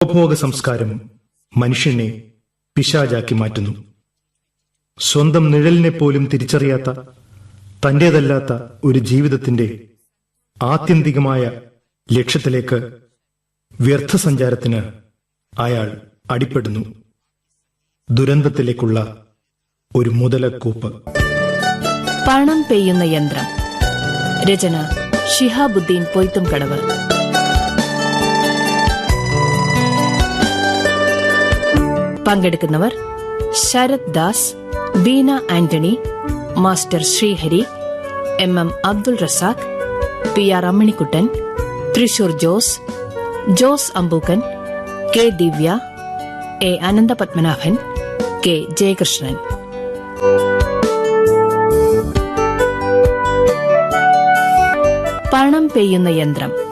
ഉപഭോഗ സംസ്കാരം മനുഷ്യനെ പിശാചാക്കി മാറ്റുന്നു. സ്വന്തം നിഴലിനെ പോലും തിരിച്ചറിയാത്ത, തന്റേതല്ലാത്ത ഒരു ജീവിതത്തിന്റെ ആത്യന്തികമായ ലക്ഷ്യത്തിലേക്ക് വ്യർത്ഥസഞ്ചാരത്തിന് അയാൾ അടിപ്പെടുന്നു. ദുരന്തത്തിലേക്കുള്ള ഒരു മുതലക്കൂപ്പ്. പണം പെയ്യുന്ന യന്ത്രം. രചന ഷിഹാബുദ്ദീൻ പൊയ്ത്തുംകടവ്. പങ്കെടുക്കുന്നവർ Sarath Das, Beena Antony, master Sreehari, MM Abdul Razak, PR Amminikuttan, Thrissur Jose, Jose Ambookkan, K Divya, A Ananthapadmanabhan, K Jayakrishnan. പണം പെയ്യുന്ന യന്ത്രം.